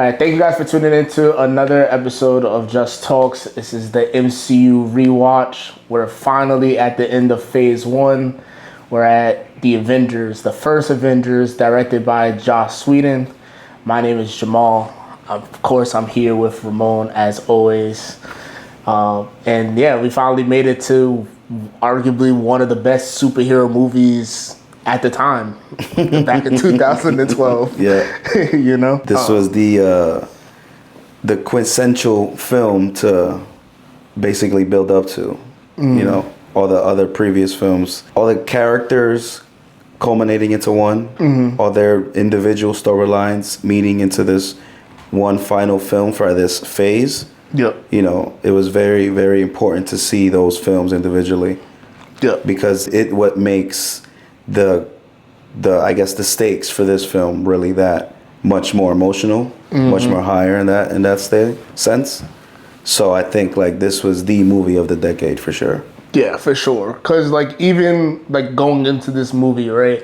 All right, thank you guys for tuning in to another episode of Just Talks. This is the MCU Rewatch. We're finally at the end of Phase 1. We're at the Avengers, the first Avengers, directed by Joss Whedon. My name is Jamal. Of course, I'm here with Ramon, as always. And yeah, we finally made it to arguably one of the best superhero movies at the time, back in 2012. Yeah. You know? This was the quintessential film to basically build up to, you know, all the other previous films. All the characters culminating into one, all their individual storylines meeting into this one final film for this phase. Yep. You know, it was very, very important to see those films individually. Yep. Because what makes the I guess the stakes for this film really that much more emotional, much more higher in that sense. So I think like this was the movie of the decade for sure. Yeah, for sure. Cause like even like going into this movie, right?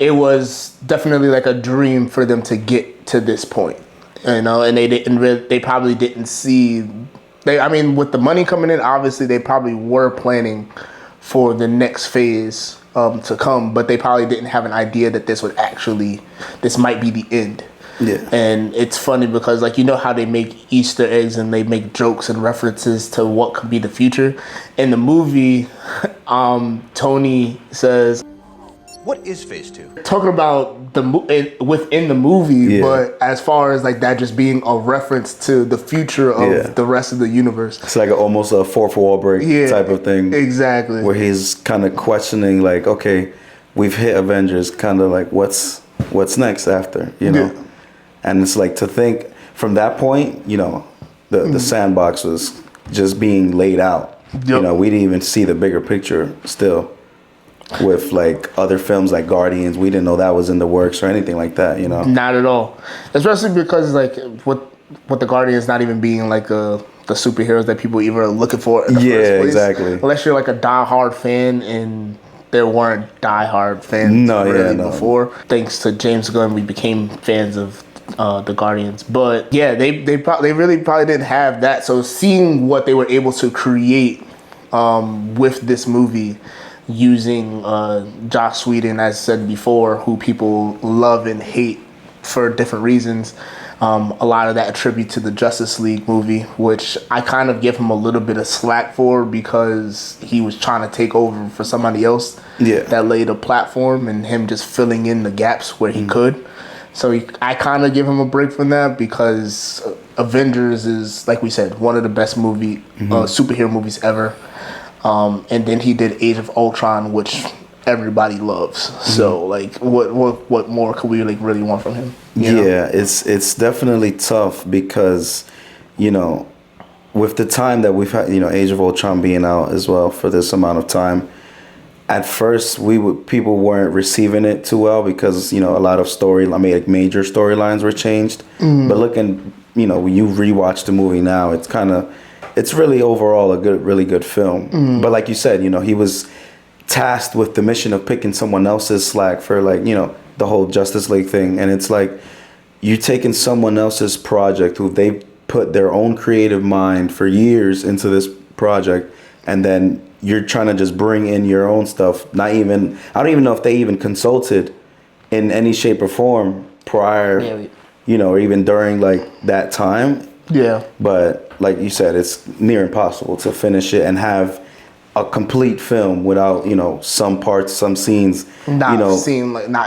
It was definitely like a dream for them to get to this point, you know. And they probably didn't see. I mean, with the money coming in, obviously they probably were planning for the next phase to come, but they probably didn't have an idea that this might be the end. Yeah. And it's funny because like, you know how they make Easter eggs and they make jokes and references to what could be the future. In the movie, Tony says, "What is Phase 2?" Talking about within the movie, yeah. But as far as like that just being a reference to the future of the rest of the universe. It's like almost a fourth wall break type of thing. Exactly. Where he's kind of questioning like, okay, we've hit Avengers, kind of like what's next after, you know? Yeah. And it's like to think from that point, you know, the sandbox was just being laid out. Yep. You know, we didn't even see the bigger picture still. With like other films like Guardians, we didn't know that was in the works or anything like that, you know. Not at all, especially because like with the Guardians not even being like the superheroes that people even are looking for in the first place. Exactly. Unless you're like a diehard fan, and there weren't diehard fans before. Thanks to James Gunn, we became fans of the Guardians. But yeah, they really probably didn't have that. So seeing what they were able to create with this movie, using Joss Whedon, as said before, who people love and hate for different reasons. A lot of that attribute to the Justice League movie, which I kind of give him a little bit of slack for because he was trying to take over for somebody else that laid a platform and him just filling in the gaps where he could. So I kind of give him a break from that because Avengers is, like we said, one of the best superhero movies ever. And then he did Age of Ultron, which everybody loves. So like, what more could we like really want from him? You know? It's definitely tough because, you know, with the time that we've had, you know, Age of Ultron being out as well for this amount of time. At first, people weren't receiving it too well because, you know, a lot of like major storylines were changed. But looking, you know, when you rewatch the movie now, it's really overall a really good film. But like you said, you know, he was tasked with the mission of picking someone else's slack for like, you know, the whole Justice League thing. And it's like you're taking someone else's project who they put their own creative mind for years into this project, and then you're trying to just bring in your own stuff. I don't even know if they even consulted in any shape or form prior, you know, or even during like that time. Yeah. But like you said, it's near impossible to finish it and have a complete film without, you know, some parts, some scenes, not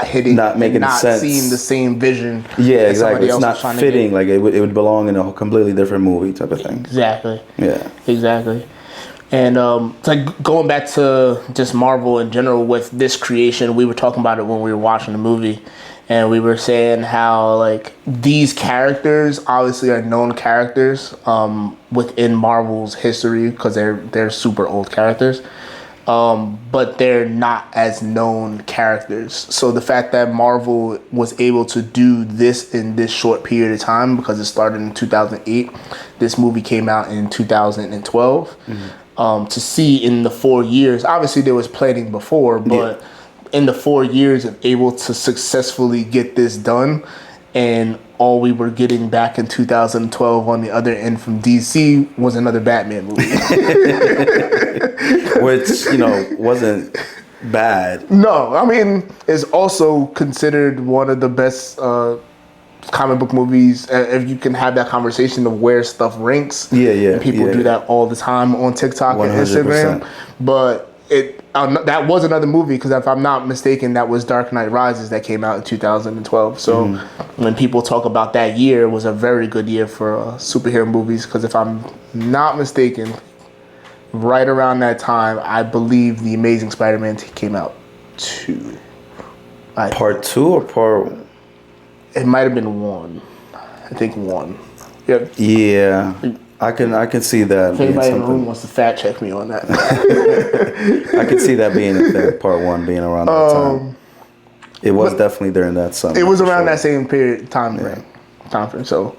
hitting, not making sense, not seeing the same vision. Yeah, exactly. It's not fitting. Like it would belong in a completely different movie type of thing. Exactly. Yeah. Exactly. And like going back to just Marvel in general with this creation, we were talking about it when we were watching the movie. And we were saying how like these characters obviously are known characters within Marvel's history because they're super old characters, but they're not as known characters. So the fact that Marvel was able to do this in this short period of time, because it started in 2008, this movie came out in 2012. To see in the 4 years, obviously there was planning before, but in the 4 years of able to successfully get this done and all we were getting back in 2012 on the other end from DC was another Batman movie. Which, wasn't bad. No, I mean, it's also considered one of the best comic book movies. If you can have that conversation of where stuff ranks. Yeah. And people do that all the time on TikTok 100%. And Instagram. But that was another movie, because if I'm not mistaken, that was Dark Knight Rises that came out in 2012. So when people talk about that year, it was a very good year for superhero movies, because if I'm not mistaken, right around that time, I believe The Amazing Spider-Man came out 2. Part 2 or part? It might have been 1. I think 1. Yep. Yeah. I can see that. If anybody in the room wants to fact check me on that. I can see that being part 1 being around that time. It was definitely during that summer. It was around that same period time frame. So,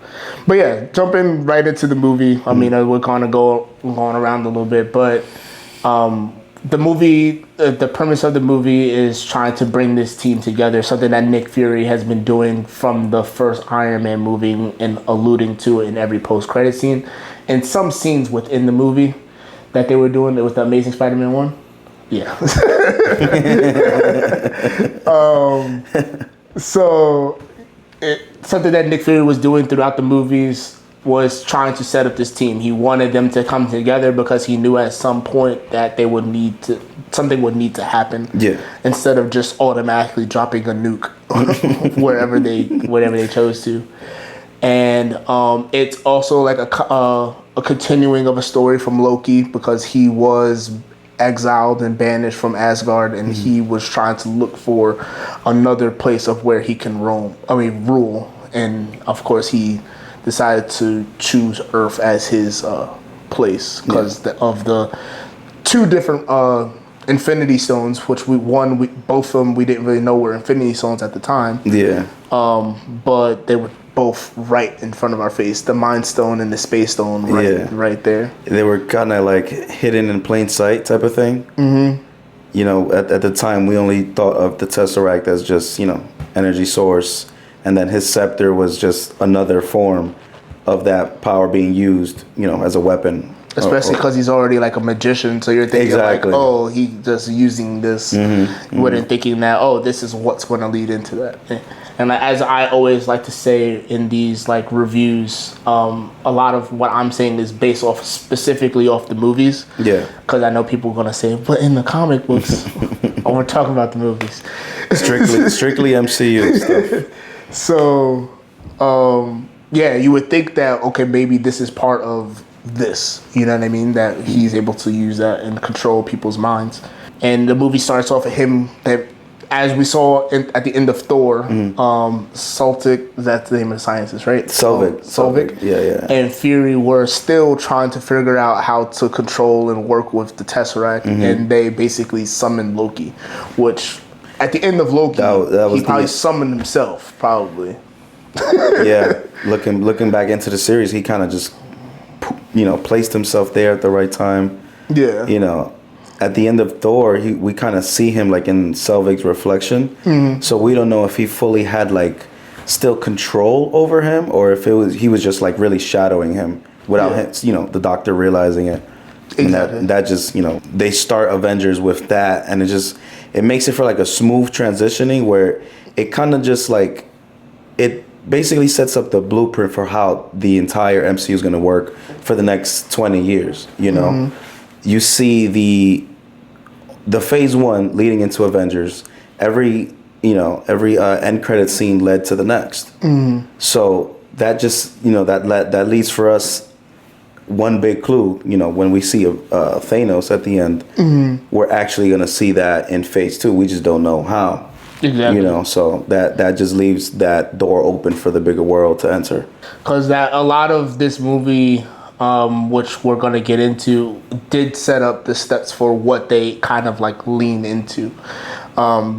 but yeah, jumping right into the movie. I mean, we're kind of going around a little bit, but the movie, the premise of the movie is trying to bring this team together, something that Nick Fury has been doing from the first Iron Man movie and alluding to it in every post-credit scene. And some scenes within the movie that they were doing, it was the Amazing Spider-Man 1. Yeah. Something that Nick Fury was doing throughout the movies was trying to set up this team. He wanted them to come together because he knew at some point that something would need to happen. Yeah. Instead of just automatically dropping a nuke wherever they chose to. And it's also like a continuing of a story from Loki, because he was exiled and banished from Asgard, and he was trying to look for another place of where he can rule. And of course he decided to choose Earth as his place because of the 2 different Infinity Stones, which both of them we didn't really know were Infinity Stones at the time. Yeah. But they were both right in front of our face. The Mind Stone and the Space Stone right there. They were kind of like hidden in plain sight type of thing. Mm-hmm. At the time, we only thought of the Tesseract as just, energy source. And then his scepter was just another form of that power being used, as a weapon. Especially because he's already like a magician, so you're thinking like, oh, he's just using this. You wouldn't thinking that, oh, this is what's going to lead into that. And as I always like to say in these like reviews, a lot of what I'm saying is based specifically off the movies. Yeah. Because I know people are going to say, but in the comic books, we're talking about the movies. Strictly MCU stuff. So, you would think that, okay, maybe this is part of this, you know what I mean? That he's able to use that and control people's minds. And the movie starts off with him, as we saw at the end of Thor, Celtic, that's the name of the scientist, right? Selvig. Yeah. And Fury were still trying to figure out how to control and work with the Tesseract, and they basically summoned Loki, which at the end of Loki, he probably summoned himself, probably. Yeah, looking back into the series, he kind of just, placed himself there at the right time. Yeah. At the end of Thor, we kind of see him like in Selvig's reflection. Mm-hmm. So we don't know if he fully had like still control over him, or if he was just like really shadowing him without him, the Doctor realizing it. Exactly. And that just, they start Avengers with that, and it makes it for like a smooth transitioning where it kind of just like, it basically sets up the blueprint for how the entire MCU is going to work for the next 20 years, Mm-hmm. You see the phase 1 leading into Avengers, every end credit scene led to the next. Mm-hmm. So that just, that leads for us one big clue, when we see Thanos at the end, we're actually going to see that in phase 2. We just don't know how. Exactly. So that just leaves that door open for the bigger world to enter. Because a lot of this movie, which we're going to get into, did set up the steps for what they kind of like lean into.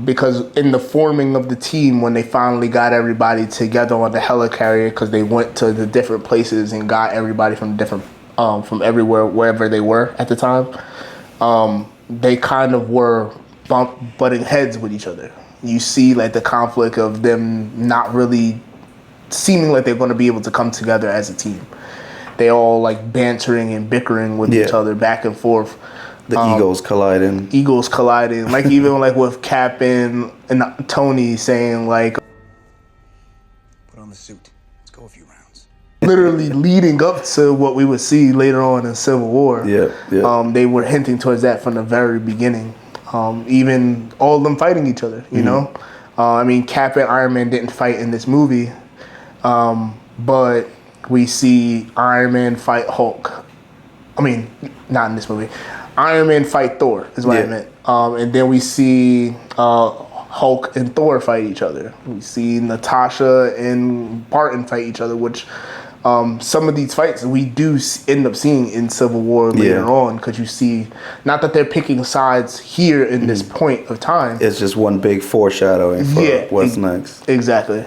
Because in the forming of the team, when they finally got everybody together on the helicarrier, because they went to the different places and got everybody from from everywhere, wherever they were at the time, they kind of were butting heads with each other. You see like the conflict of them not really seeming like they're going to be able to come together as a team. They all like bantering and bickering with each other back and forth. The egos colliding. Like even like with Cap and Tony saying like, Put on the suit. Let's go a few rounds. literally leading up to what we would see later on in Civil War. They were hinting towards that from the very beginning. Even all of them fighting each other, you know? I mean, Cap and Iron Man didn't fight in this movie, but we see Iron Man fight Hulk. I mean, not in this movie. Iron Man fight Thor is what I meant. And then we see Hulk and Thor fight each other. We see Natasha and Barton fight each other, which some of these fights we do end up seeing in Civil War later on, because you see, not that they're picking sides here in this point of time. It's just one big foreshadowing for what's next. Exactly.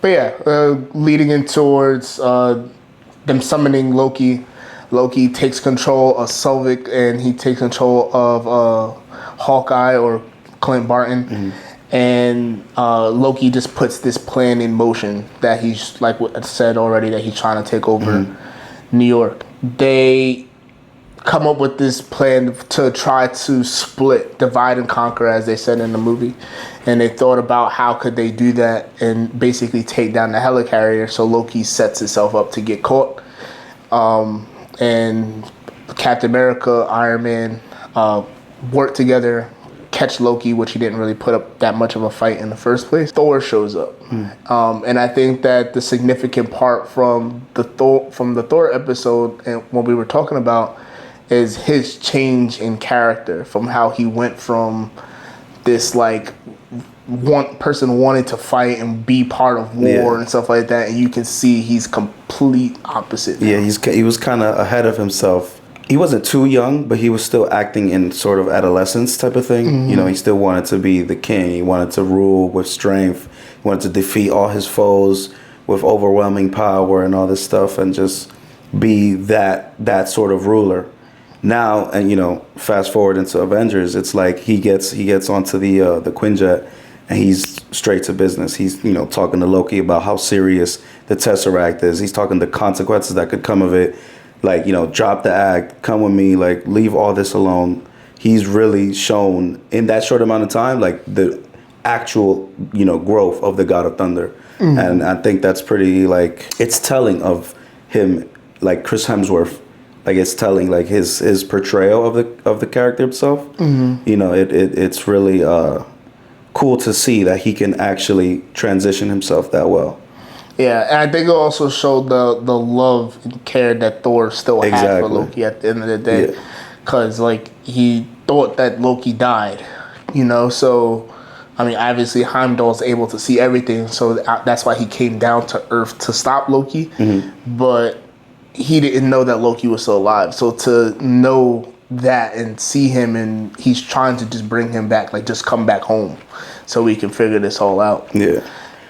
But leading in towards them summoning Loki. Loki takes control of Selvig, and he takes control of Hawkeye or Clint Barton. And Loki just puts this plan in motion that he's, like what I said already, that he's trying to take over New York. They come up with this plan to try to split, divide and conquer, as they said in the movie. And they thought about how could they do that and basically take down the helicarrier, so Loki sets itself up to get caught. And Captain America, Iron Man work together, catch Loki, which he didn't really put up that much of a fight in the first place. Thor shows up, and I think that the significant part from the Thor episode and what we were talking about is his change in character, from how he went from this like one person wanting to fight and be part of war and stuff like that, and you can see he's complete opposite now. He was kind of ahead of himself. He wasn't too young, but he was still acting in sort of adolescence type of thing. You know, he still wanted to be the king. He wanted to rule with strength. He wanted to defeat all his foes with overwhelming power and all this stuff, and just be that sort of ruler. Now, and you know, fast forward into Avengers, it's like he gets onto the Quinjet, and he's straight to business. He's, you know, talking to Loki about how serious the Tesseract is. He's talking the consequences that could come of it. Like, you know, drop the act, come with me, like, leave all this alone. He's really shown in that short amount of time, like, the actual, you know, growth of the God of Thunder. And I think that's pretty, like, it's telling of him, like, Chris Hemsworth. Like, it's telling, like, his portrayal of the character himself. You know, it's really cool to see that he can actually transition himself that well. Yeah, and I think it also showed the love and care that Thor still had for Loki at the end of the day. Because, like, he thought that Loki died, you know? So, I mean, obviously Heimdall's able to see everything, so that's why he came down to Earth to stop Loki. But he didn't know that Loki was still alive. So to know that and see him, and he's trying to just bring him back, like, just come back home so we can figure this all out.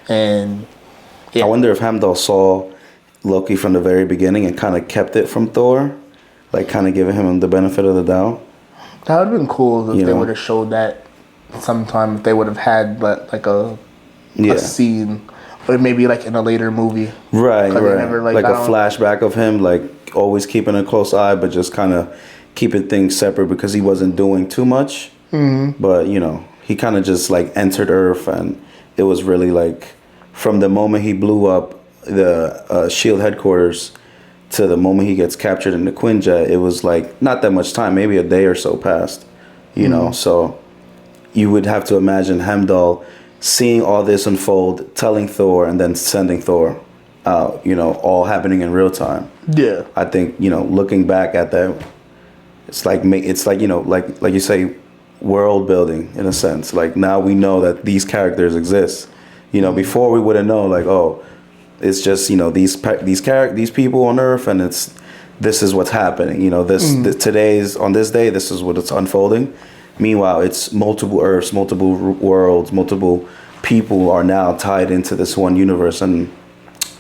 And I wonder if Heimdall saw Loki from the very beginning and kind of kept it from Thor, like kind of giving him the benefit of the doubt. That would have been cool if they would have showed that sometime. If they would have had like a scene, or maybe like in a later movie, right? Never, like a flashback of him, like always keeping a close eye, but just kind of keeping things separate because he wasn't doing too much. But you know, he kind of just like entered Earth, and it was really like, from the moment he blew up the S.H.I.E.L.D. headquarters to the moment he gets captured in the Quinjet, it was like not that much time, maybe a day or so passed, you know? So you would have to imagine Heimdall seeing all this unfold, telling Thor, and then sending Thor out, you know, all happening in real time. I think, you know, looking back at that, it's like, you know, like you say, world building in a sense. Like, now we know that these characters exist. You know, before we would have known, like, oh, it's just, you know, these people on Earth, and this is what's happening. You know, today's on this day, this is what it's unfolding. Meanwhile, it's multiple Earths, multiple worlds, multiple people are now tied into this one universe, and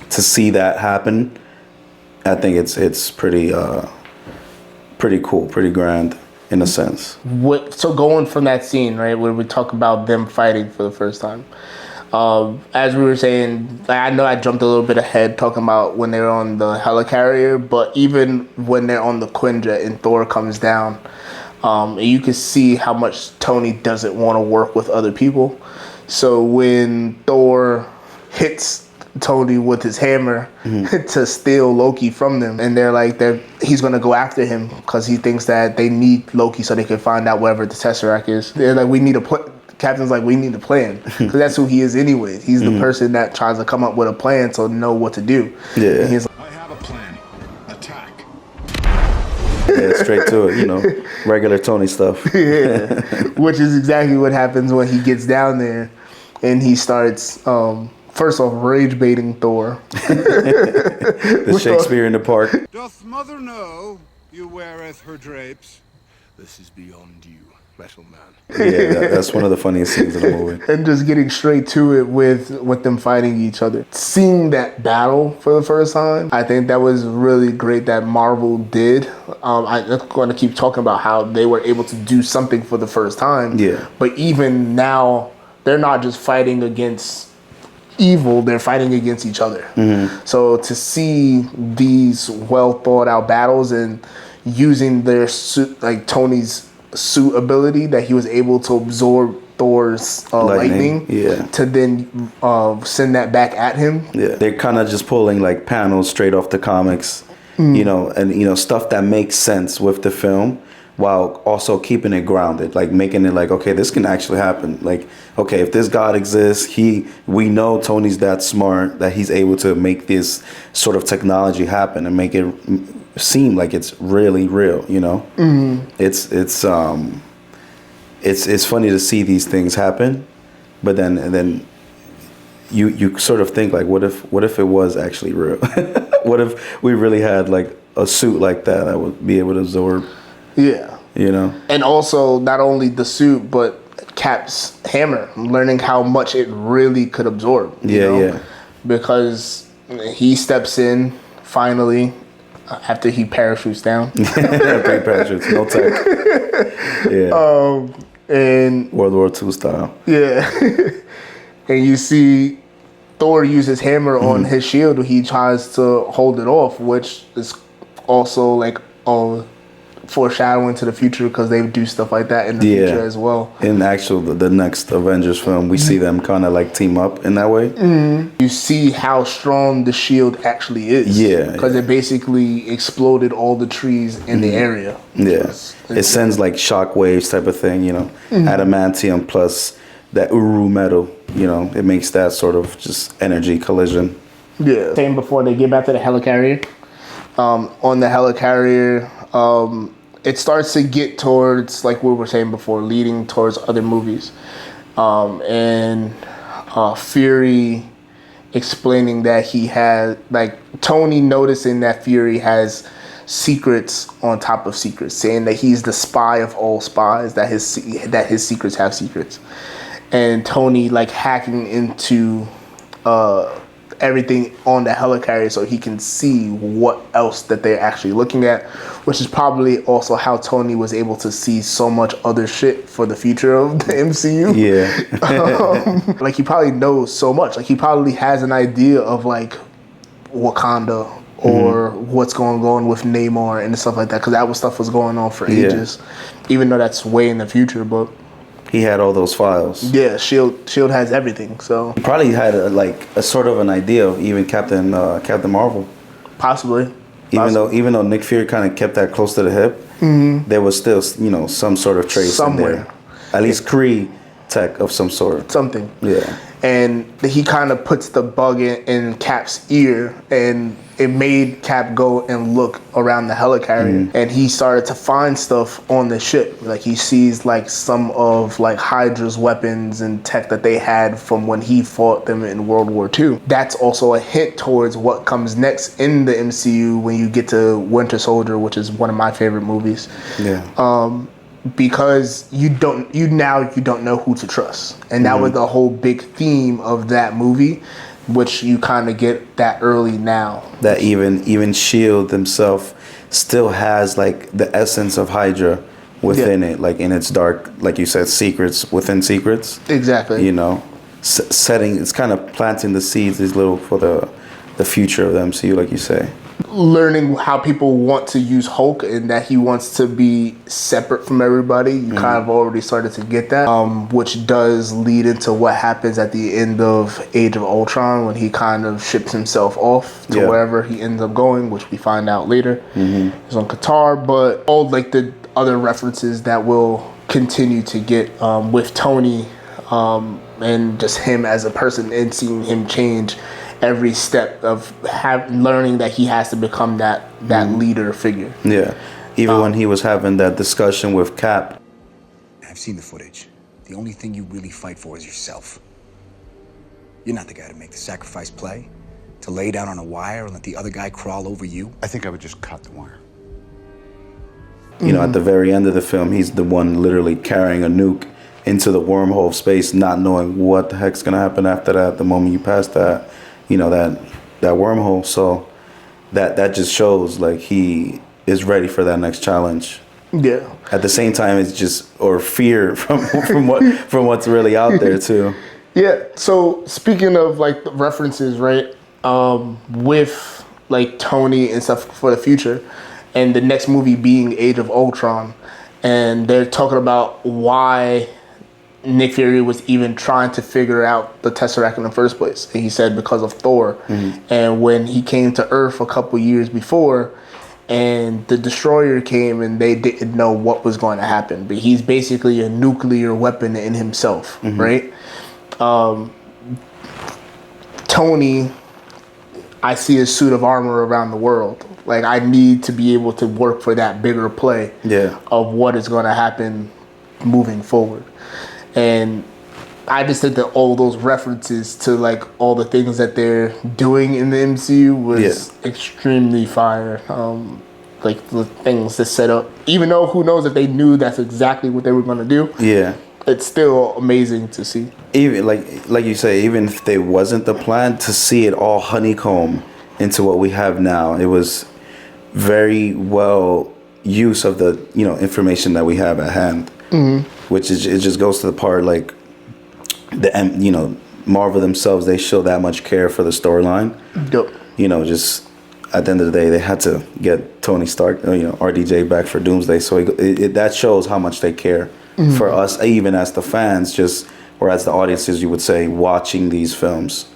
to see that happen, I think it's pretty cool, pretty grand in a sense. So going from that scene, right, where we talk about them fighting for the first time. As we were saying, I know I jumped a little bit ahead talking about when they're on the helicarrier, but even when they're on the Quinjet and Thor comes down, you can see how much Tony doesn't want to work with other people. So when Thor hits Tony with his hammer to steal Loki from them, and they're like, he's gonna go after him because he thinks that they need Loki so they can find out wherever the Tesseract is. They're like, we need a plan. Captain's like, we need a plan, because that's who he is anyway. He's the person that tries to come up with a plan to know what to do. Yeah. And he's like, I have a plan. Attack. Yeah, straight to it, regular Tony stuff. yeah, which is exactly what happens when he gets down there, and he starts first off rage baiting Thor. The Shakespeare in the Park. Doth mother know you weareth her drapes? This is beyond you, metal man. Yeah, that's one of the funniest scenes in the movie. And just getting straight to it with them fighting each other. Seeing that battle for the first time, I think that was really great that Marvel did. I'm going to keep talking about how they were able to do something for the first time. Yeah. But even now, they're not just fighting against evil, they're fighting against each other. So to see these well thought out battles and using their suit, like Tony's suit ability that he was able to absorb Thor's lightning to then send that back at him. Yeah, they're kind of just pulling like panels straight off the comics, and stuff that makes sense with the film, while also keeping it grounded, like making it like, okay, this can actually happen. Like, okay, if this God exists, we know Tony's that smart that he's able to make this sort of technology happen and make it seem like it's really real, It's funny to see these things happen, but then you sort of think like, what if it was actually real? What if we really had like a suit like that would be able to absorb? Yeah. And also not only the suit, but Cap's hammer, learning how much it really could absorb. Yeah. Because he steps in finally after he parachutes down. Big parachutes, no tech. Yeah. And World War II style. Yeah. And you see Thor use his hammer on his shield. He tries to hold it off, which is also like foreshadowing to the future, because they do stuff like that in the future as well. In the next Avengers film, we see them kind of like team up in that way. You see how strong the shield actually is. Yeah. Because it basically exploded all the trees in the area. Yeah. It sends like shock waves type of thing, adamantium plus that Uru metal, it makes that sort of just energy collision. Yeah. Same before they get back to the helicarrier. On the helicarrier, it starts to get towards, like we were saying before, leading towards other movies. And Fury explaining that he had, like, Tony noticing that Fury has secrets on top of secrets, saying that he's the spy of all spies, that his secrets have secrets. And Tony, like, hacking into everything on the helicarrier so he can see what else that they're actually looking at, which is probably also how Tony was able to see so much other shit for the future of the MCU. Yeah. Like, he probably knows so much. Like, he probably has an idea of, like, Wakanda or what's going on with Namor and stuff like that, because that stuff was going on for ages, even though that's way in the future. But he had all those files. Yeah, Shield has everything. So he probably had a sort of an idea of even Captain Marvel. Possibly. Even though Nick Fury kind of kept that close to the hip, there was still some sort of trace somewhere. In there. At least Kree tech of some sort. Something. Yeah. And he kind of puts the bug in Cap's ear, and it made Cap go and look around the helicarrier, and he started to find stuff on the ship. Like, he sees like some of like Hydra's weapons and tech that they had from when he fought them in World War II. That's also a hint towards what comes next in the MCU when you get to Winter Soldier, which is one of my favorite movies. Yeah. Because you don't know who to trust, and that was the whole big theme of that movie, which you kind of get that early now. That even Shield himself still has like the essence of Hydra within it, like in its dark, like you said, secrets within secrets. Exactly. setting. It's kind of planting the seeds, these little for the future of the MCU, like you say. Learning how people want to use Hulk and that he wants to be separate from everybody. You kind of already started to get that, which does lead into what happens at the end of Age of Ultron when he kind of ships himself off to wherever he ends up going, which we find out later. He's on Qatar, but all like the other references that we'll continue to get with Tony and just him as a person and seeing him change every step of learning that he has to become that leader figure. Yeah. Even when he was having that discussion with Cap. I've seen the footage. The only thing you really fight for is yourself. You're not the guy to make the sacrifice play, to lay down on a wire and let the other guy crawl over you. I think I would just cut the wire. You know, at the very end of the film, he's the one literally carrying a nuke into the wormhole of space, not knowing what the heck's gonna happen after that. The moment you pass that, you know, that wormhole. So that just shows like he is ready for that next challenge. Yeah. At the same time, it's just fear from what's really out there too. Yeah. So speaking of like the references, right? With like Tony and stuff for the future, and the next movie being Age of Ultron, and they're talking about why Nick Fury was even trying to figure out the Tesseract in the first place. And he said because of Thor. And when he came to Earth a couple years before, and the Destroyer came and they didn't know what was going to happen. But he's basically a nuclear weapon in himself, right? Tony, I see a suit of armor around the world. Like, I need to be able to work for that bigger play of what is going to happen moving forward. And I just think that all those references to like all the things that they're doing in the MCU was extremely fire. Like the things to set up, even though who knows if they knew that's exactly what they were going to do. Yeah, it's still amazing to see. Even like you say, even if they wasn't the plan, to see it all honeycomb into what we have now, it was very well use of the information that we have at hand. Which is, it just goes to the part like Marvel themselves, they show that much care for the storyline. Just at the end of the day, they had to get Tony Stark, RDJ back for Doomsday, so that shows how much they care for us, even as the fans, or as the audiences, you would say, watching these films,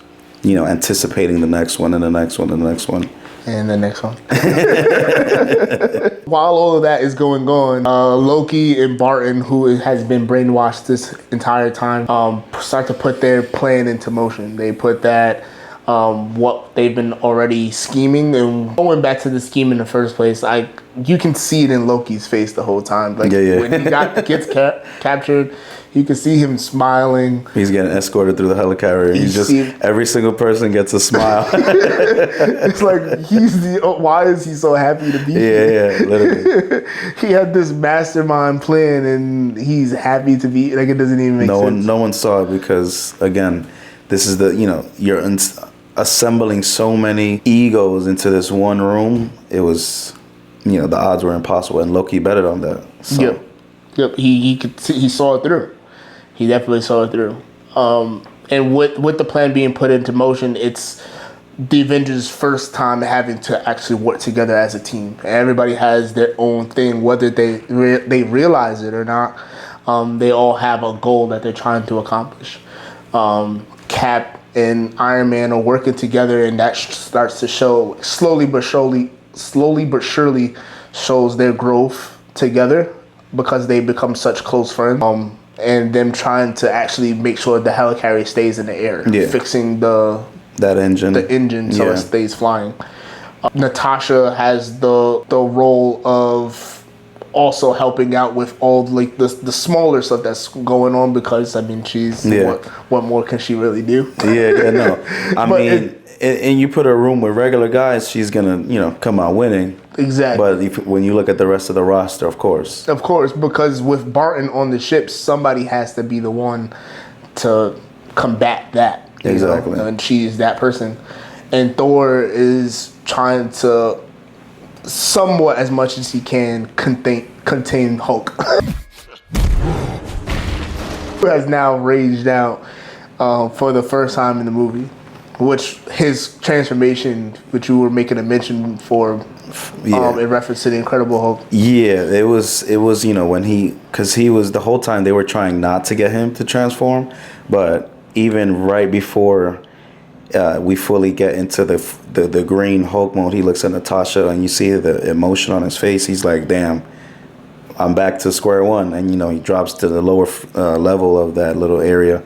anticipating the next one and the next one and the next one. And the next one. While all of that is going on, Loki and Barton, who has been brainwashed this entire time, start to put their plan into motion. They put that, what they've been already scheming, and going back to the scheme in the first place, you can see it in Loki's face the whole time. Like when he gets captured, you can see him smiling. He's getting escorted through the helicarrier. Every single person gets a smile. It's like why is he so happy to be here? Yeah, literally. He had this mastermind plan and he's happy to be, like, it doesn't even make sense. No one saw it because, again, this is you're assembling so many egos into this one room. It was, the odds were impossible, and Loki betted on that. So. Yep. He saw it through. He definitely saw it through. And with the plan being put into motion, it's the Avengers' first time having to actually work together as a team. Everybody has their own thing, whether they realize it or not. They all have a goal that they're trying to accomplish. Cap and Iron Man are working together, and that starts to show slowly but surely shows their growth together because they become such close friends. And them trying to actually make sure the helicarrier stays in the air, fixing the engine so it stays flying. Natasha has the role of also helping out with all like the smaller stuff that's going on, because she's what more can she really do? I mean, and you put a room with regular guys, she's gonna come out winning. Exactly. But when you look at the rest of the roster, of course, because with Barton on the ship, somebody has to be the one to combat that. Exactly. And she's that person. And Thor is trying to, somewhat as much as he can, contain Hulk. Who has now raged out. for the first time in the movie, which his transformation, which you were making a mention for, in reference to the Incredible Hulk. Yeah, it was when because he was the whole time they were trying not to get him to transform, but even right before we fully get into the green Hulk mode, he looks at Natasha and you see the emotion on his face. He's like, damn, I'm back to square one. And, he drops to the lower level of that little area.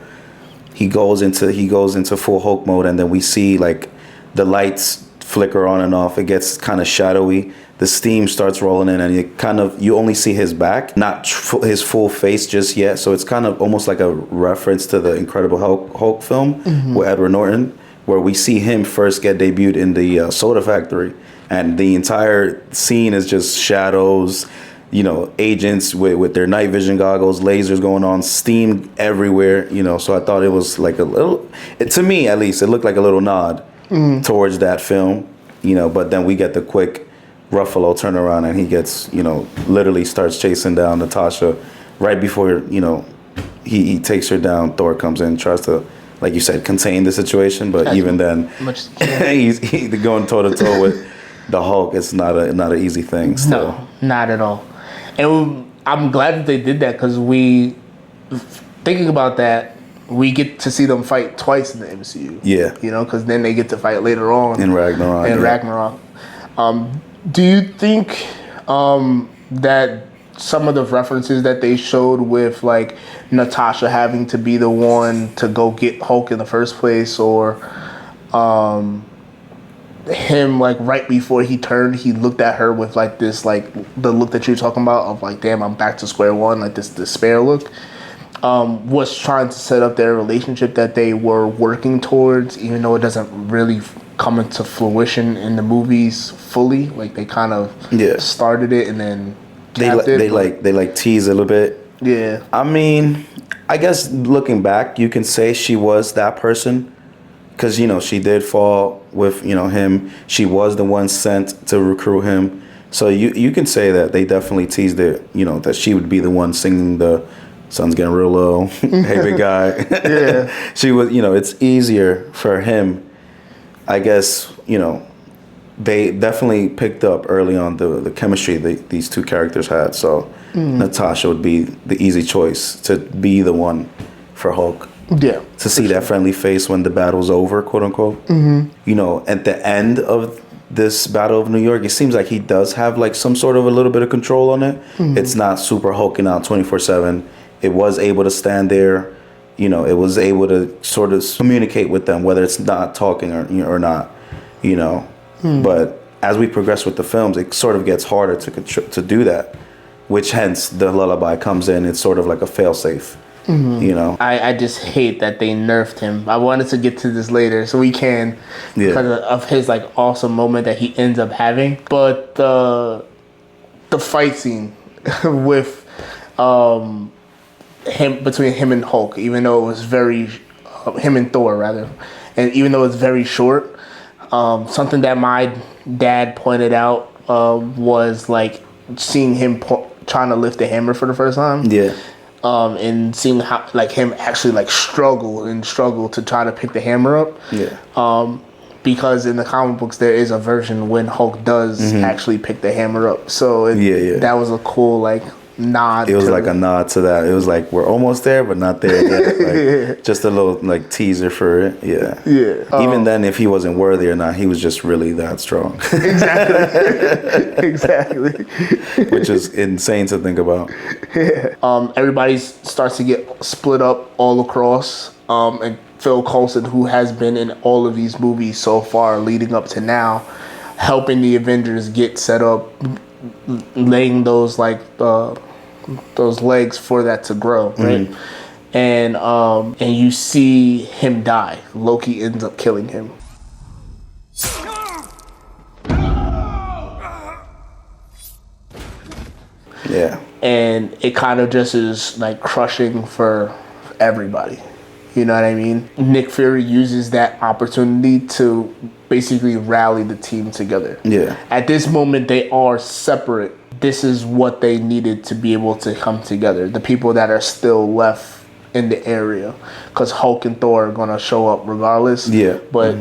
He goes into full Hulk mode, and then we see like the lights flicker on and off. It gets kind of shadowy. The steam starts rolling in, and you only see his back, not his full face just yet. So it's kind of almost like a reference to the Incredible Hulk film with Edward Norton, where we see him first get debuted in the soda factory, and the entire scene is just shadows, agents with their night vision goggles, lasers going on, steam everywhere, so I thought it was like a little, to me at least, it looked like a little nod towards that film, but then we get the quick Ruffalo turnaround, and he gets, literally starts chasing down Natasha right before, he takes her down. Thor comes in, tries to, like you said, contain the situation, but even then, he's going toe to toe with the Hulk. It's not an easy thing still. No, not at all. And I'm glad that they did that, because thinking about that, we get to see them fight twice in the MCU. Yeah. Because then they get to fight later on. In Ragnarok. Ragnarok. Do you think that some of the references that they showed with, like, Natasha having to be the one to go get Hulk in the first place, or him, like, right before he turned, he looked at her with, like, this, like, the look that you're talking about of, like, damn, I'm back to square one, like this despair look, was trying to set up their relationship that they were working towards, even though it doesn't really come into fruition in the movies fully. Like, they kind of started it and then they tease a little bit. Yeah. I mean, I guess looking back, you can say she was that person, because she did fall with him. She was the one sent to recruit him. So you can say that they definitely teased it. That she would be the one singing the "Sun's getting real low." Hey, big guy. Yeah. She was. It's easier for him. I guess they definitely picked up early on the chemistry these two characters had. So Natasha would be the easy choice to be the one for Hulk. Yeah. To see that friendly face when the battle's over, quote unquote. At the end of this Battle of New York, it seems like he does have like some sort of a little bit of control on it. It's not super hulking out 24/7. It was able to stand there. It was able to sort of communicate with them, whether it's not talking or not. But as we progress with the films, it sort of gets harder to do that, which hence the lullaby comes in. It's sort of like a failsafe. I just hate that they nerfed him. I wanted to get to this later so we can, because of his like awesome moment that he ends up having. But the fight scene with between him and Hulk, even though it was him and Thor rather, and even though it's very short, something that my dad pointed out was like seeing him trying to lift the hammer for the first time. Yeah. And seeing how like him actually like struggle to try to pick the hammer up. Yeah. Because in the comic books there is a version when Hulk does actually pick the hammer up. So that was a cool like nod. It was like a nod to that. It was like we're almost there, but not there yet. Like, just a little like teaser for it. Yeah. Yeah. Even then, if he wasn't worthy or not, he was just really that strong. Exactly. Which is insane to think about. Yeah. Everybody starts to get split up all across. And Phil Coulson, who has been in all of these movies so far leading up to now, helping the Avengers get set up, laying those like those legs for that to grow, right? And you see him die. Loki ends up killing him. Yeah. And it kind of just is like crushing for everybody. You know what I mean? Nick Fury uses that opportunity to basically rally the team together. Yeah. At this moment, they are separate. This is what they needed to be able to come together. The people that are still left in the area because Hulk and Thor are gonna show up regardless. Yeah. But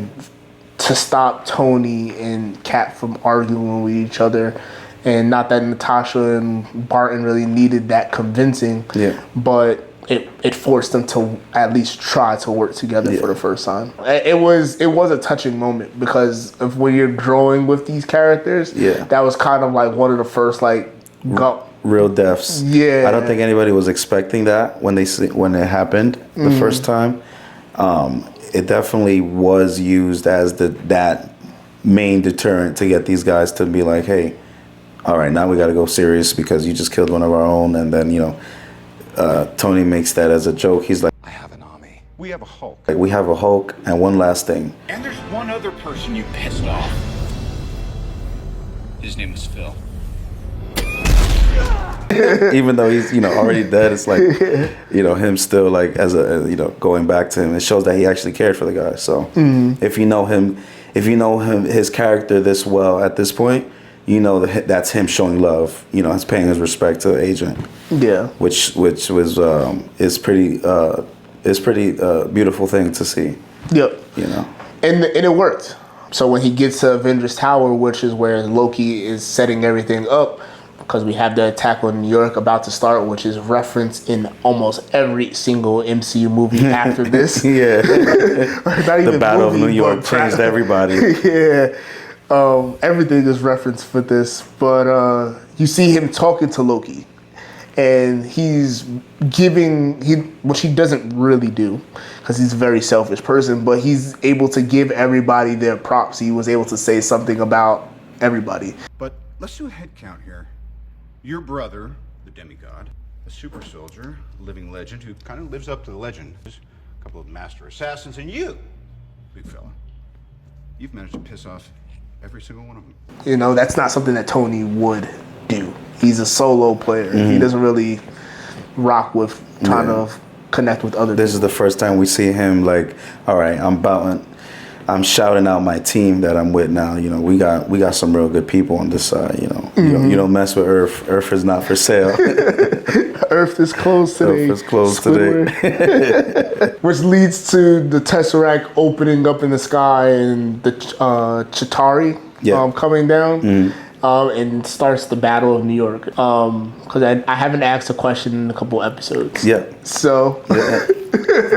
to stop Tony and Cap from arguing with each other, and not that Natasha and Barton really needed that convincing. Yeah. But it forced them to at least try to work together for the first time. It was a touching moment because of when you're growing with these characters. Yeah. That was kind of like one of the first real deaths. Yeah. I don't think anybody was expecting that when it happened the first time. It definitely was used as that main deterrent to get these guys to be like, hey, all right, now we got to go serious because you just killed one of our own. And then, Tony makes that as a joke. He's like, I have an army. We have a Hulk. like, we have a Hulk. And one last thing. And there's one other person you pissed off. His name was Phil. Even though he's, already dead, it's like, him still like going back to him. It shows that he actually cared for the guy. So if you know him, his character this well at this point, that's him showing love. He's paying his respect to the agent. Yeah. Which was is pretty beautiful thing to see. Yep. And it worked. So when he gets to Avengers Tower, which is where Loki is setting everything up, because we have the attack on New York about to start, which is referenced in almost every single MCU movie after this. Yeah. Not even the Battle movie, of New York changed everybody. Yeah. Everything is referenced for this. But you see him talking to Loki. And he's which he doesn't really do, because he's a very selfish person, but he's able to give everybody their props. He was able to say something about everybody. But let's do a head count here. Your brother, the demigod, a super soldier, a living legend who kind of lives up to the legend. There's a couple of master assassins, and you, big fella, you've managed to piss off every single one of them. That's not something that Tony would do. He's a solo player. He doesn't really rock with trying to connect with other people. This is the first time we see him like, all right, I'm shouting out my team that I'm with now. We got some real good people on this side. You don't mess with Earth. Earth is not for sale. Earth is closed today. Earth is closed today. Which leads to the Tesseract opening up in the sky and the Chitauri coming down. And starts the Battle of New York. Because I haven't asked a question in a couple episodes. Yeah. So. Yeah.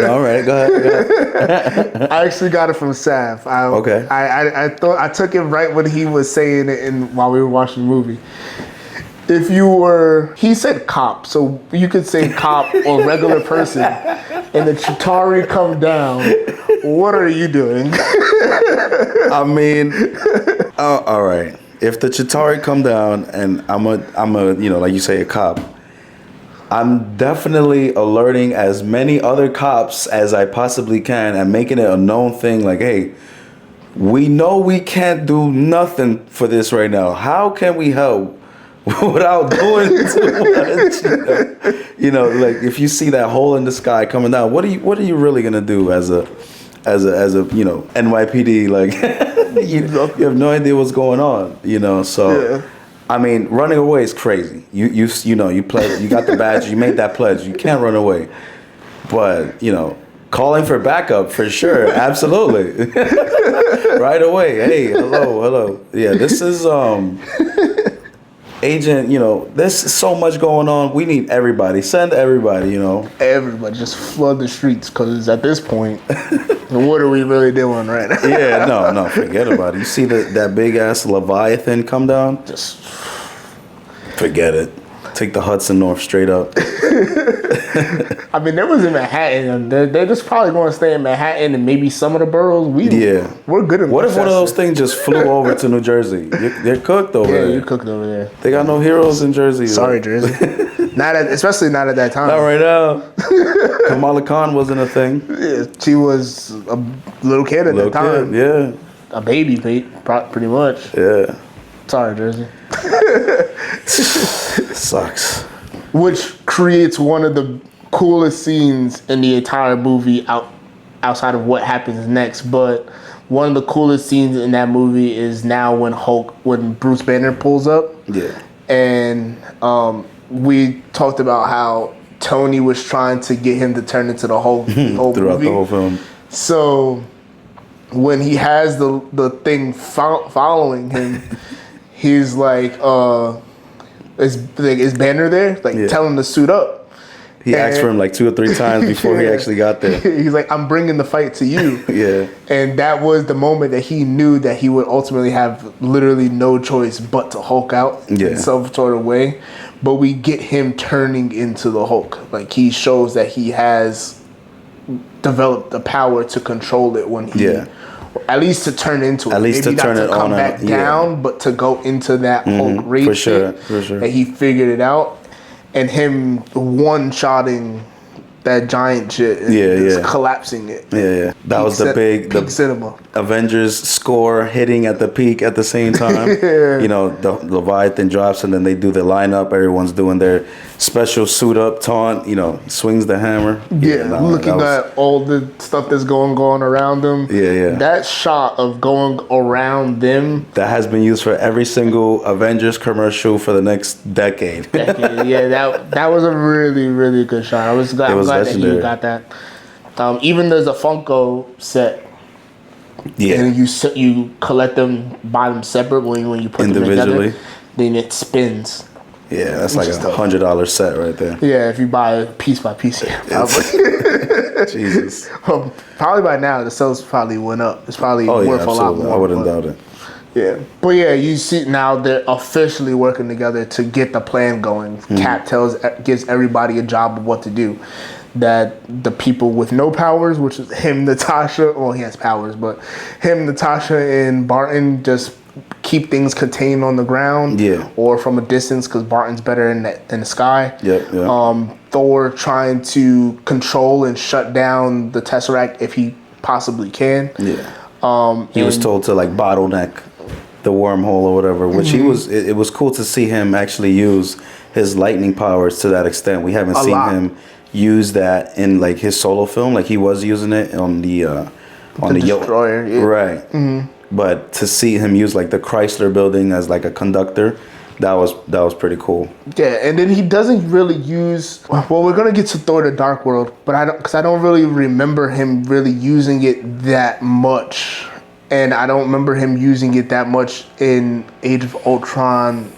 All right, go ahead. I actually got it from Sav. Okay. I thought I took it right when he was saying it while we were watching the movie. If you were, he said cop, so you could say cop or regular person, and the Chitauri come down, what are you doing? I mean, all right. If the Chitauri come down and I'm a like you say, a cop, I'm definitely alerting as many other cops as I possibly can and making it a known thing. Like, hey, we know we can't do nothing for this right now. How can we help without doing too much? Like if you see that hole in the sky coming down, what are you really gonna do as a NYPD? Like. You have no idea what's going on, So, I mean, running away is crazy. You pledge, you got the badge, you made that pledge, you can't run away. But calling for backup for sure, absolutely, right away. Hey, hello. Yeah, this is agent. There's so much going on. We need everybody. Send everybody. Everybody just flood the streets because at this point. What are we really doing right now? Yeah, no, forget about it. You see that big ass Leviathan come down? Just forget it. Take the Hudson North straight up. I mean, there was in Manhattan. They're just probably going to stay in Manhattan and maybe some of the boroughs. We're good in What if one of those things just flew over to New Jersey? They're cooked over there. Yeah, you're cooked over there. They got no heroes in Jersey. Sorry, Jersey. Especially not at that time. Not right now. Kamala Khan wasn't a thing. Yeah, she was a little kid at that time. Yeah. A baby, pretty much. Yeah. Sorry, Jersey. Sucks. Which creates one of the coolest scenes in the entire movie outside of what happens next. But one of the coolest scenes in that movie is now when Bruce Banner pulls up. Yeah. And we talked about how Tony was trying to get him to turn into the whole throughout movie. the whole film. So when he has the thing following him, he's like, is Banner there? Like, tell him to suit up. He asked for him like 2 or 3 times before he actually got there. He's like, I'm bringing the fight to you. Yeah. And that was the moment that he knew that he would ultimately have literally no choice but to Hulk out in some sort of way. But we get him turning into the Hulk. Like, he shows that he has developed the power to control it when he... At least to turn into it. At least maybe to turn not it to come on back down, but to go into that Hulk rage for sure, shit, for sure. that he figured it out. And him one-shotting that giant shit and just collapsing it. Yeah. That was the big cinema. Avengers score hitting at the peak at the same time. You know, the Leviathan drops and then they do the lineup. Everyone's doing their special suit up taunt. You know, he swings the hammer. Looking at all the stuff that's going around them. That shot of going around them. That has been used for every single Avengers commercial for the next decade. That was a really, really good shot. I'm glad that you got that. Even there's a Funko set. Yeah. And you collect them, buy them separate when you put them together. Then it spins. Yeah, that's like $100 set right there. Yeah, if you buy piece by piece. Jesus. Probably by now the sales probably went up. It's probably worth a lot more. I wouldn't doubt it. Yeah, but you see now they're officially working together to get the plan going. Cap gives everybody a job of what to do. That the people with no powers, which is him, Natasha, well, he has powers, but him, Natasha, and Barton just keep things contained on the ground, or from a distance, because Barton's better in the sky. Thor trying to control and shut down the Tesseract if he possibly can. He was told to like bottleneck the wormhole or whatever, which he was. It was cool to see him actually use his lightning powers to that extent. We haven't seen him use that in like his solo film. Like he was using it on the Destroyer, right. But to see him use like the Chrysler building as like a conductor, that was pretty cool. Yeah, and then he doesn't really use. Well, we're gonna get to Thor: The Dark World, but I don't really remember him really using it that much, and I don't remember him using it that much in Age of Ultron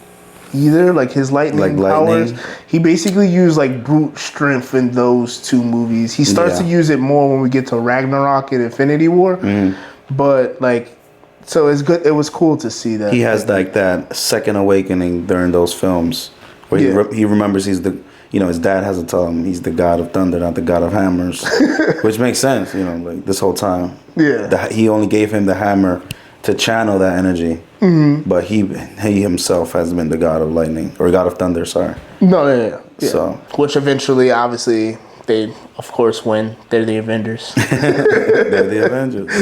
either. Like his lightning powers, he basically used like brute strength in those 2 movies. He starts to use it more when we get to Ragnarok and Infinity War, but like. So it's good. It was cool to see that he has like that second awakening during those films, where he remembers he's the, his dad has to tell him he's the god of thunder, not the god of hammers, which makes sense. Like this whole time, he only gave him the hammer to channel that energy, but he himself has been the god of lightning or god of thunder. Sorry. No, So which eventually, obviously, they of course win. They're the Avengers. They're the Avengers.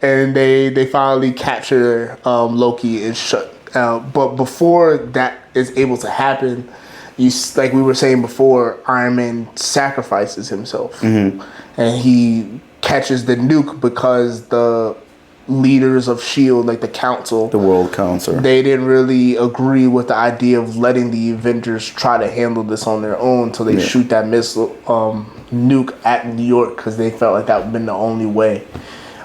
And they finally capture Loki and shut. But before that is able to happen, like we were saying before, Iron Man sacrifices himself, and he catches the nuke because the leaders of S.H.I.E.L.D., like the council, the World Council, they didn't really agree with the idea of letting the Avengers try to handle this on their own until they shoot that missile nuke at New York, because they felt like that would have been the only way.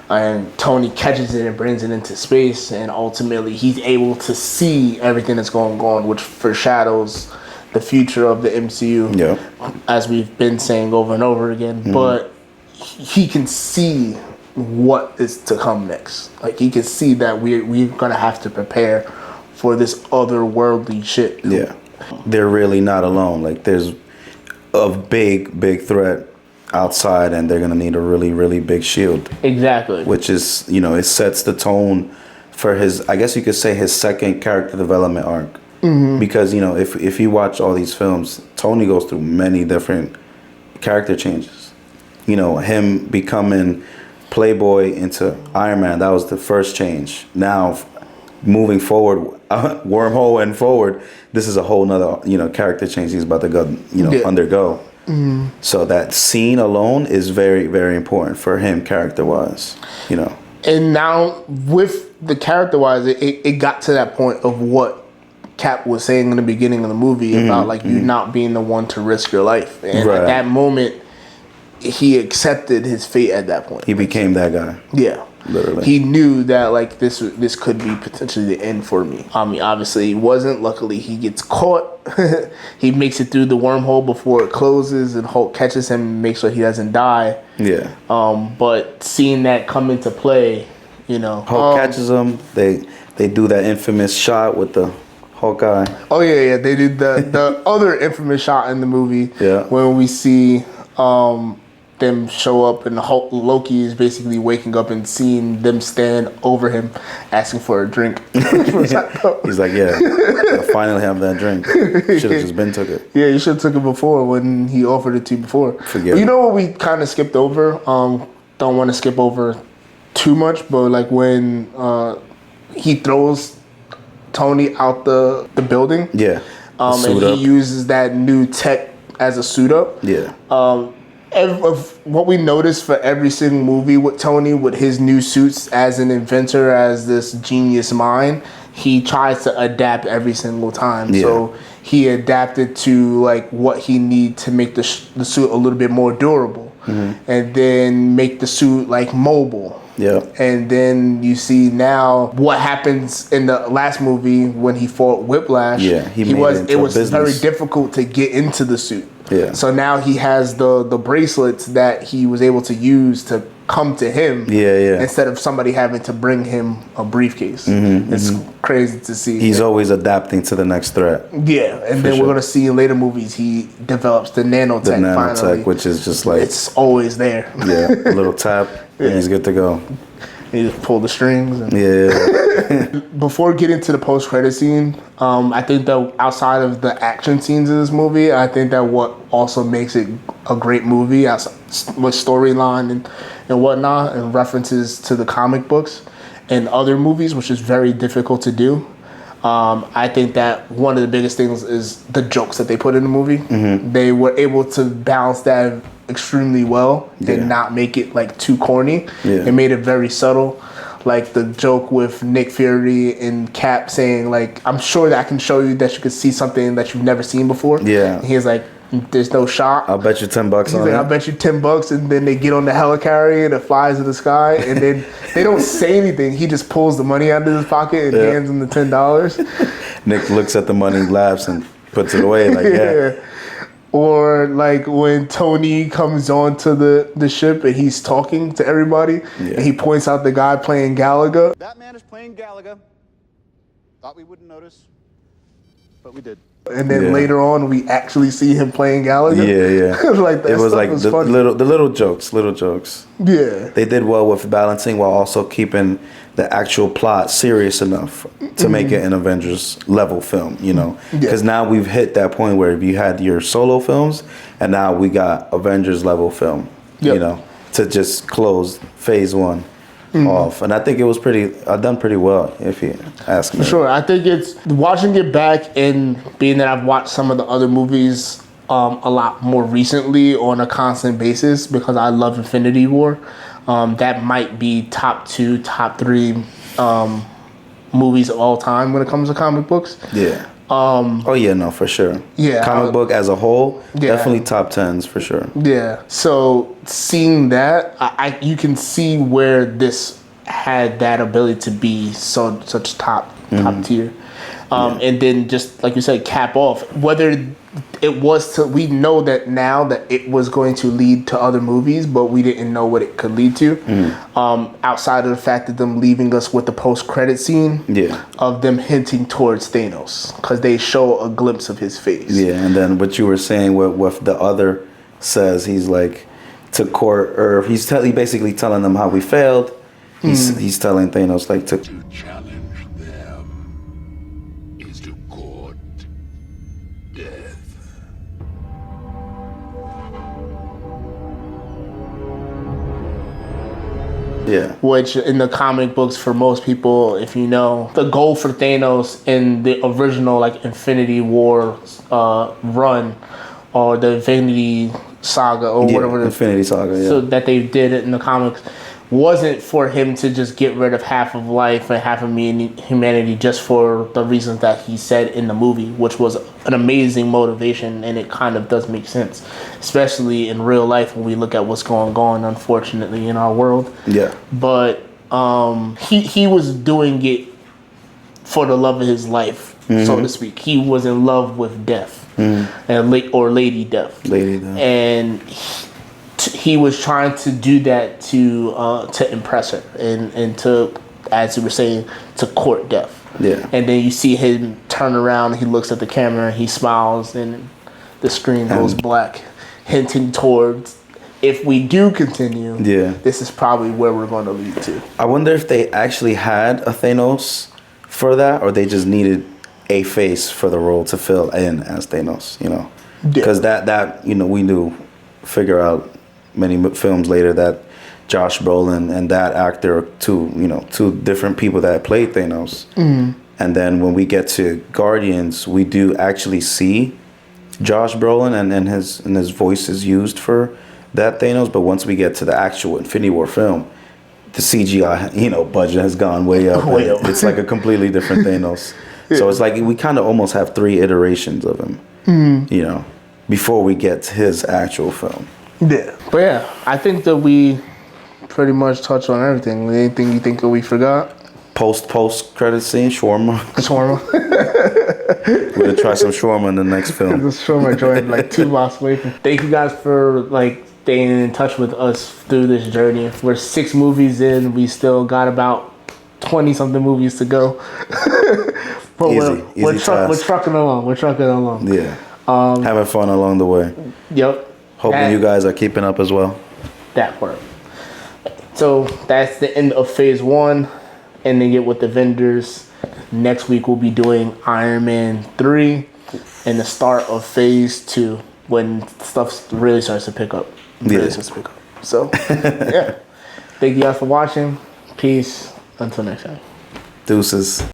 And Tony catches it and brings it into space, and ultimately he's able to see everything that's going on, which foreshadows the future of the MCU, as we've been saying over and over again. But he can see what is to come next. Like he can see that we're gonna have to prepare for this otherworldly shit. Yeah, they're really not alone. Like there's a big threat outside, and they're gonna need a really, really big shield. Exactly. Which is, it sets the tone for his, I guess you could say, his second character development arc. Because if you watch all these films, Tony goes through many different character changes. Him becoming Playboy into Iron Man, that was the first change. Now moving forward, wormhole and forward, this is a whole nother character change he's about to go undergo. So that scene alone is very, very important for him character-wise, And now with the character-wise, it got to that point of what Cap was saying in the beginning of the movie about like you not being the one to risk your life, and at that moment, he accepted his fate. At that point, he became that guy. Yeah. Literally. He knew that like this could be potentially the end for me. I mean, obviously he wasn't. Luckily, he gets caught. He makes it through the wormhole before it closes, and Hulk catches him and makes sure he doesn't die. Yeah. But seeing that come into play, you know, Hulk catches him. They do that infamous shot with the Hawkeye. Oh yeah. They did the other infamous shot in the movie. Yeah. When we see them show up, and Loki is basically waking up and seeing them stand over him asking for a drink. He's like, yeah, I finally have that drink. Should have just been took it. Yeah, you should have took it before when he offered it to you before. Forget You know what we kind of skipped over? Don't want to skip over too much, but like when he throws Tony out the building. Yeah. And he uses that new tech as a suit up. Yeah. Of what we noticed for every single movie with Tony, with his new suits as an inventor, as this genius mind, he tries to adapt every single time. Yeah. So he adapted to like what he need to make the suit a little bit more durable, and then make the suit like mobile. Yeah. And then you see now what happens in the last movie when he fought Whiplash. Yeah, it was very difficult to get into the suit. Yeah. So now he has the bracelets that he was able to use to come to him. Yeah. Instead of somebody having to bring him a briefcase. It's crazy to see. He's always adapting to the next threat. Yeah, and then we're gonna see in later movies he develops the nanotech. The nanotech, finally, which is just like it's always there. Yeah, a little tap, and he's good to go. He just pull the strings. And Yeah. Before getting to the post-credit scene, I think that outside of the action scenes in this movie, I think that what also makes it a great movie, with storyline and whatnot, and references to the comic books and other movies, which is very difficult to do. I think that one of the biggest things is the jokes that they put in the movie. They were able to balance that extremely well and not make it like too corny. It made it very subtle. Like the joke with Nick Fury and Cap saying like, I'm sure that I can show you that you could see something that you've never seen before. Yeah. And he's like, there's no shot. I'll bet you $10 on like, it. I'll bet you $10, and then they get on the helicarrier and it flies in the sky, and then they don't say anything. He just pulls the money out of his pocket and hands them the $10. Nick looks at the money, laughs, and puts it away. Like, yeah. Or like when Tony comes onto the ship and he's talking to everybody, and he points out the guy playing Galaga. That man is playing Galaga. Thought we wouldn't notice, but we did. And then later on, we actually see him playing Galaga. Yeah. Like that. It was like was the funny. little jokes. Yeah. They did well with balancing while also keeping the actual plot serious enough to make it an Avengers level film, you know? Because now we've hit that point where you had your solo films, and now we got Avengers level film, you know, to just close phase one off. And I think it was done pretty well, if you ask me. For sure. I think it's watching it back, and being that I've watched some of the other movies a lot more recently on a constant basis, because I love Infinity War. That might be top 2, top 3 movies of all time when it comes to comic books. Yeah. Oh yeah, no, for sure. Yeah. Comic book as a whole, definitely top 10s for sure. Yeah. So seeing that, you can see where this had that ability to be such top tier. And then just like you said, cap off whether it was we know that now that it was going to lead to other movies, but we didn't know what it could lead to. Outside of the fact that them leaving us with the post-credit scene of them hinting towards Thanos, because they show a glimpse of his face. Yeah, and then what you were saying with the other says he's like to court, or he's basically telling them how we failed. He's telling Thanos like to challenge them is to court death. Yeah. Which in the comic books, for most people, if you know, the goal for Thanos in the original like Infinity War run, or the Infinity Saga, or whatever Infinity Saga, so that they did it in the comics, wasn't for him to just get rid of half of life and half of humanity just for the reasons that he said in the movie, which was an amazing motivation, and it kind of does make sense, especially in real life when we look at what's going on, unfortunately, in our world. Yeah. But he was doing it for the love of his life, so to speak. He was in love with death, and Lady Death. And he was trying to do that to impress her and to, as you were saying, to court death. Yeah. And then you see him turn around, he looks at the camera, and he smiles, and the screen goes black, hinting towards, if we do continue, this is probably where we're going to lead to. I wonder if they actually had a Thanos for that, or they just needed a face for the role to fill in as Thanos, you know? Because that you know, we knew, figure out many films later that Josh Brolin and that actor are two different people that played Thanos. And then when we get to Guardians, we do actually see Josh Brolin and his voice is used for that Thanos. But once we get to the actual Infinity War film, the CGI budget has gone way up. It's like a completely different Thanos. So it's like we kind of almost have 3 iterations of him, before we get to his actual film. Yeah. But yeah, I think that we pretty much touched on everything. Anything you think that we forgot? Post credit scene, shawarma. We're gonna try some shawarma in the next film. The shawarma joint, like 2 blocks away from. Thank you guys for staying in touch with us through this journey. We're 6 movies in. We still got about 20-something movies to go. But we're trucking along. We're trucking along. Yeah. Having fun along the way. Yep. Hoping you guys are keeping up as well. That part. So that's the end of phase 1. Ending it with Avengers. Next week we'll be doing Iron Man 3 and the start of phase 2 when stuff really starts to pick up. So yeah. Thank you guys for watching. Peace. Until next time. Deuces.